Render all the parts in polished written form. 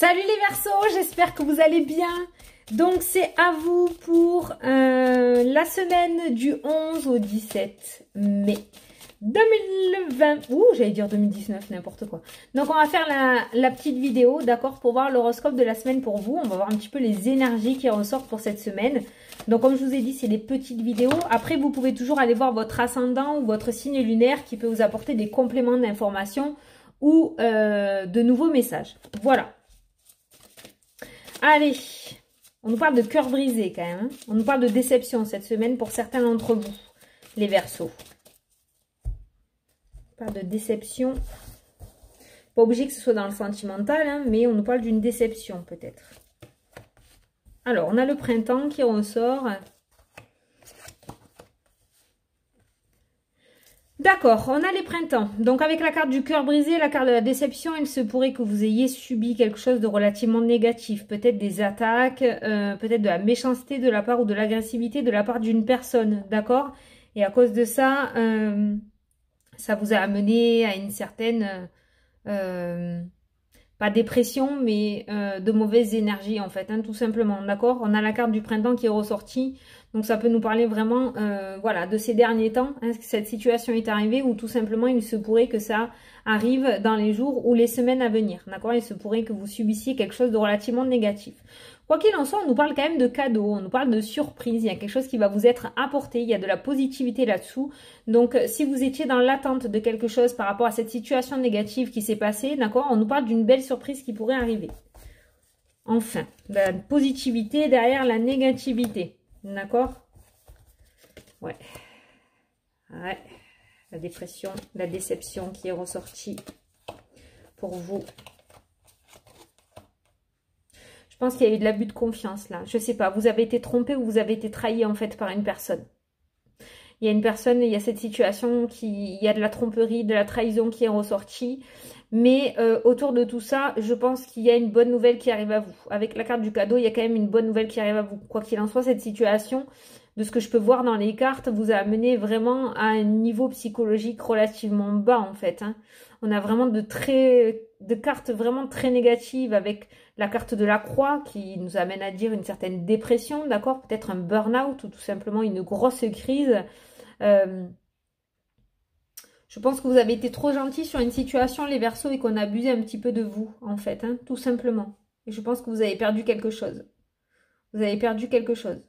Salut les Verseaux, j'espère que vous allez bien. Donc c'est à vous pour la semaine du 11 au 17 mai 2020. Ouh, j'allais dire 2019, n'importe quoi. Donc on va faire la petite vidéo, d'accord, pour voir l'horoscope de la semaine pour vous. On va voir un petit peu les énergies qui ressortent pour cette semaine. Donc comme je vous ai dit, c'est des petites vidéos. Après, vous pouvez toujours aller voir votre ascendant ou votre signe lunaire qui peut vous apporter des compléments d'informations ou de nouveaux messages. Voilà. Allez, on nous parle de cœur brisé quand même. Hein. On nous parle de déception cette semaine pour certains d'entre vous, les Verseaux. On parle de déception. Pas obligé que ce soit dans le sentimental, hein, mais on nous parle d'une déception peut-être. Alors, on a le printemps qui ressort. D'accord, on a les printemps. Donc avec la carte du cœur brisé, la carte de la déception, il se pourrait que vous ayez subi quelque chose de relativement négatif. Peut-être des attaques, peut-être de la méchanceté de la part ou de l'agressivité de la part d'une personne, d'accord? Et à cause de ça, ça vous a amené à une certaine, pas dépression, mais de mauvaises énergies en fait, hein, tout simplement, d'accord? On a la carte du printemps qui est ressortie. Donc ça peut nous parler vraiment voilà, de ces derniers temps, hein, que cette situation est arrivée ou tout simplement il se pourrait que ça arrive dans les jours ou les semaines à venir. D'accord? Il se pourrait que vous subissiez quelque chose de relativement négatif. Quoi qu'il en soit, on nous parle quand même de cadeaux, on nous parle de surprise, il y a quelque chose qui va vous être apporté, il y a de la positivité là-dessous. Donc si vous étiez dans l'attente de quelque chose par rapport à cette situation négative qui s'est passée, d'accord, on nous parle d'une belle surprise qui pourrait arriver. Enfin, la positivité derrière la négativité. D'accord? Ouais. Ouais. La dépression, la déception qui est ressortie pour vous. Je pense qu'il y a eu de l'abus de confiance là. Je sais pas, vous avez été trompé ou vous avez été trahi en fait par une personne. Il y a une personne, il y a cette situation, il y a de la tromperie, de la trahison qui est ressortie. Mais autour de tout ça, je pense qu'il y a une bonne nouvelle qui arrive à vous. Avec la carte du cadeau, il y a quand même une bonne nouvelle qui arrive à vous. Quoi qu'il en soit, cette situation, de ce que je peux voir dans les cartes, vous a amené vraiment à un niveau psychologique relativement bas en fait. Hein. On a vraiment de cartes vraiment très négatives avec la carte de la croix qui nous amène à dire une certaine dépression, d'accord? Peut-être un burn-out ou tout simplement une grosse crise. Je pense que vous avez été trop gentil sur une situation, les Verseaux, et qu'on a abusé un petit peu de vous, en fait, hein, tout simplement. Et je pense que vous avez perdu quelque chose. Vous avez perdu quelque chose.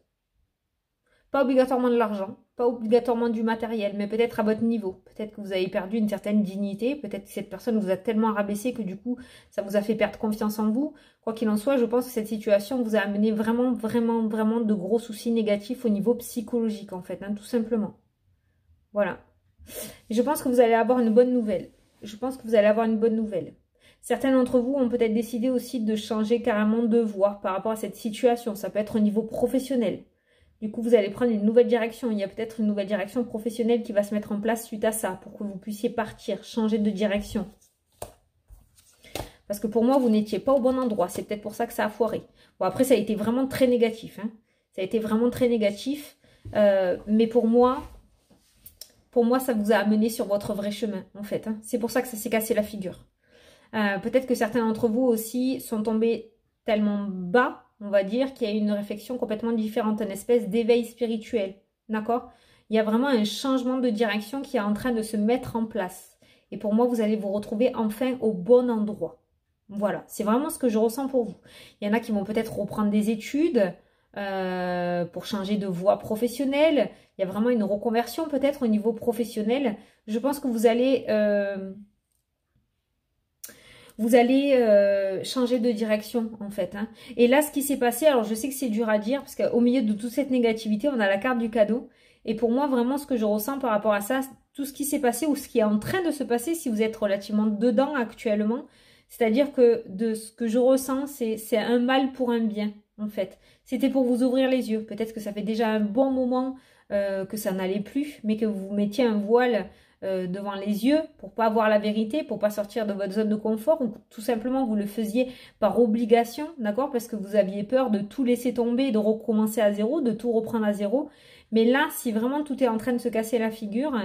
Pas obligatoirement de l'argent, pas obligatoirement du matériel, mais peut-être à votre niveau. Peut-être que vous avez perdu une certaine dignité, peut-être que cette personne vous a tellement rabaissé que du coup, ça vous a fait perdre confiance en vous. Quoi qu'il en soit, je pense que cette situation vous a amené vraiment, vraiment, vraiment de gros soucis négatifs au niveau psychologique, en fait, hein, tout simplement. Voilà. Et je pense que vous allez avoir une bonne nouvelle. Je pense que vous allez avoir une bonne nouvelle. Certains d'entre vous ont peut-être décidé aussi de changer carrément de voie par rapport à cette situation. Ça peut être au niveau professionnel. Du coup, vous allez prendre une nouvelle direction. Il y a peut-être une nouvelle direction professionnelle qui va se mettre en place suite à ça pour que vous puissiez partir, changer de direction. Parce que pour moi, vous n'étiez pas au bon endroit. C'est peut-être pour ça que ça a foiré. Bon, après, ça a été vraiment très négatif. Hein. Ça a été vraiment très négatif. Mais pour moi, ça vous a amené sur votre vrai chemin, en fait. Hein. C'est pour ça que ça s'est cassé la figure. Peut-être que certains d'entre vous aussi sont tombés tellement bas, on va dire, qu'il y a une réflexion complètement différente, une espèce d'éveil spirituel. D'accord? Il y a vraiment un changement de direction qui est en train de se mettre en place. Et pour moi, vous allez vous retrouver enfin au bon endroit. Voilà, c'est vraiment ce que je ressens pour vous. Il y en a qui vont peut-être reprendre des études, pour changer de voie professionnelle. Il y a vraiment une reconversion peut-être au niveau professionnel. Je pense que vous allez changer de direction en fait. Hein. Et là, ce qui s'est passé, alors je sais que c'est dur à dire parce qu'au milieu de toute cette négativité, on a la carte du cadeau. Et pour moi, vraiment, ce que je ressens par rapport à ça, tout ce qui s'est passé ou ce qui est en train de se passer, si vous êtes relativement dedans actuellement, c'est-à-dire que de ce que je ressens, c'est un mal pour un bien, en fait. C'était pour vous ouvrir les yeux. Peut-être que ça fait déjà un bon moment que ça n'allait plus, mais que vous mettiez un voile devant les yeux pour pas voir la vérité, pour pas sortir de votre zone de confort, ou tout simplement vous le faisiez par obligation, d'accord? Parce que vous aviez peur de tout laisser tomber, de recommencer à zéro, de tout reprendre à zéro. Mais là, si vraiment tout est en train de se casser la figure,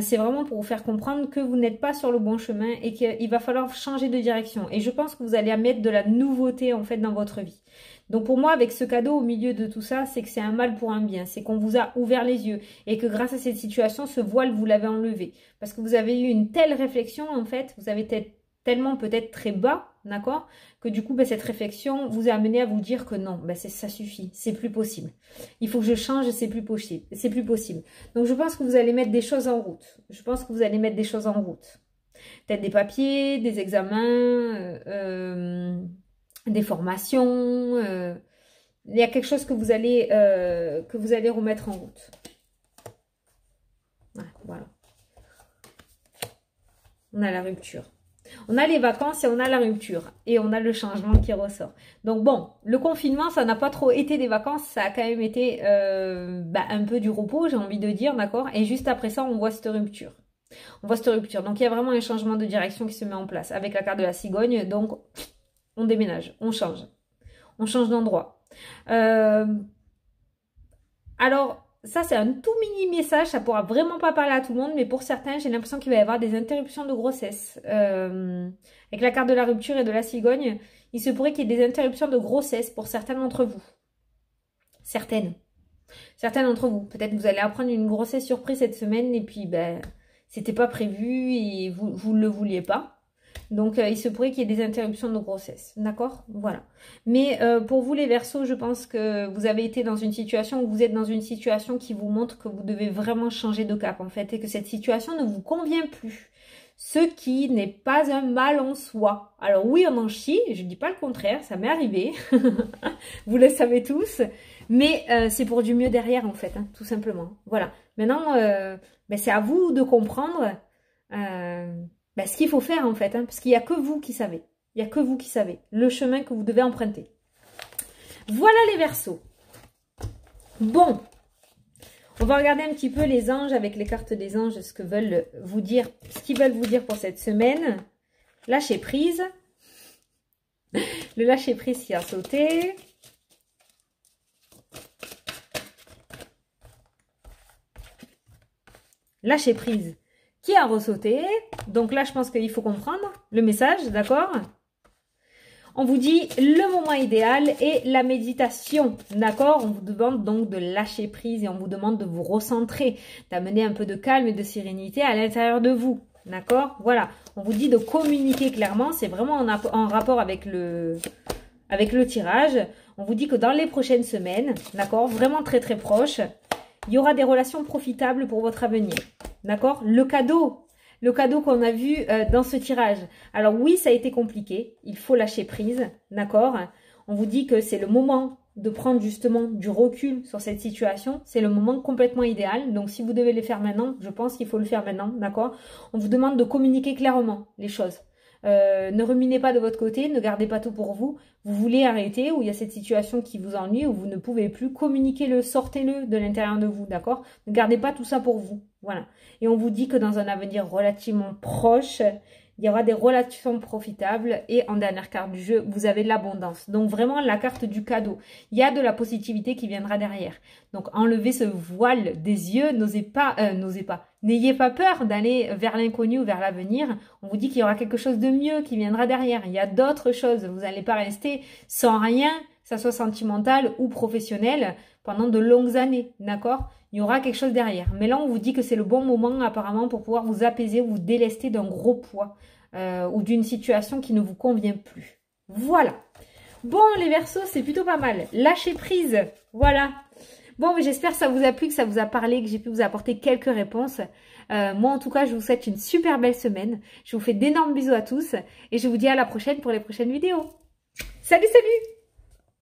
c'est vraiment pour vous faire comprendre que vous n'êtes pas sur le bon chemin et qu'il va falloir changer de direction. Et je pense que vous allez mettre de la nouveauté en fait dans votre vie. Donc pour moi, avec ce cadeau au milieu de tout ça, c'est que c'est un mal pour un bien. C'est qu'on vous a ouvert les yeux et que grâce à cette situation, ce voile, vous l'avez enlevé. Parce que vous avez eu une telle réflexion en fait, vous avez tellement peut-être très bas, d'accord, que du coup, cette réflexion vous a amené à vous dire que non, ça suffit, c'est plus possible. Il faut que je change, c'est plus possible. C'est plus possible. Donc, je pense que vous allez mettre des choses en route. Je pense que vous allez mettre des choses en route. Peut-être des papiers, des examens, des formations. Il y a quelque chose que vous allez remettre en route. Ouais, voilà. On a la rupture. On a les vacances et on a la rupture. Et on a le changement qui ressort. Donc bon, le confinement, ça n'a pas trop été des vacances. Ça a quand même été un peu du repos, j'ai envie de dire, d'accord. Et juste après ça, on voit cette rupture. On voit cette rupture. Donc il y a vraiment un changement de direction qui se met en place. Avec la carte de la cigogne, donc on déménage, on change. On change d'endroit. Alors... ça, c'est un tout mini message, ça pourra vraiment pas parler à tout le monde, mais pour certains, j'ai l'impression qu'il va y avoir des interruptions de grossesse. Avec la carte de la rupture et de la cigogne, il se pourrait qu'il y ait des interruptions de grossesse pour certains d'entre vous. Certaines d'entre vous. Peut-être que vous allez apprendre une grossesse surprise cette semaine et puis, c'était pas prévu et vous ne le vouliez pas. Donc, il se pourrait qu'il y ait des interruptions de grossesse. D'accord? Voilà. Mais pour vous, les Verseaux, je pense que vous avez été dans une situation, ou vous êtes dans une situation qui vous montre que vous devez vraiment changer de cap, en fait, et que cette situation ne vous convient plus. Ce qui n'est pas un mal en soi. Alors oui, on en chie, je ne dis pas le contraire, ça m'est arrivé. Vous le savez tous. Mais c'est pour du mieux derrière, en fait, hein, tout simplement. Voilà. Maintenant, c'est à vous de comprendre... ce qu'il faut faire en fait, hein, parce qu'il n'y a que vous qui savez. Il n'y a que vous qui savez le chemin que vous devez emprunter. Voilà les Verseaux. Bon, on va regarder un petit peu les anges avec les cartes des anges, ce qu'ils veulent vous dire pour cette semaine. Lâcher prise. Le lâcher prise qui a sauté. Lâcher prise qui a ressauté. Donc là, je pense qu'il faut comprendre le message, d'accord? On vous dit le moment idéal et la méditation, d'accord? On vous demande donc de lâcher prise et on vous demande de vous recentrer, d'amener un peu de calme et de sérénité à l'intérieur de vous, d'accord? Voilà, on vous dit de communiquer clairement, c'est vraiment en rapport avec le tirage. On vous dit que dans les prochaines semaines, d'accord, vraiment très très proche, il y aura des relations profitables pour votre avenir. D'accord? Le cadeau qu'on a vu dans ce tirage. Alors oui, ça a été compliqué. Il faut lâcher prise. D'accord? On vous dit que c'est le moment de prendre justement du recul sur cette situation. C'est le moment complètement idéal. Donc si vous devez le faire maintenant, je pense qu'il faut le faire maintenant. D'accord? On vous demande de communiquer clairement les choses. Ne ruminez pas de votre côté, ne gardez pas tout pour vous. Vous voulez arrêter, ou il y a cette situation qui vous ennuie, où vous ne pouvez plus, communiquez-le, sortez-le de l'intérieur de vous, d'accord? Ne gardez pas tout ça pour vous, voilà. Et on vous dit que dans un avenir relativement proche, il y aura des relations profitables et en dernière carte du jeu, vous avez l'abondance. Donc vraiment la carte du cadeau. Il y a de la positivité qui viendra derrière. Donc enlevez ce voile des yeux, n'ayez pas peur d'aller vers l'inconnu ou vers l'avenir. On vous dit qu'il y aura quelque chose de mieux qui viendra derrière. Il y a d'autres choses. Vous n'allez pas rester sans rien, que ça soit sentimental ou professionnel, pendant de longues années, d'accord? Il y aura quelque chose derrière. Mais là, on vous dit que c'est le bon moment apparemment pour pouvoir vous apaiser ou vous délester d'un gros poids ou d'une situation qui ne vous convient plus. Voilà. Bon, les Verseaux, c'est plutôt pas mal. Lâchez prise. Voilà. Bon, mais j'espère que ça vous a plu, que ça vous a parlé, que j'ai pu vous apporter quelques réponses. Moi, en tout cas, je vous souhaite une super belle semaine. Je vous fais d'énormes bisous à tous et je vous dis à la prochaine pour les prochaines vidéos. Salut, salut!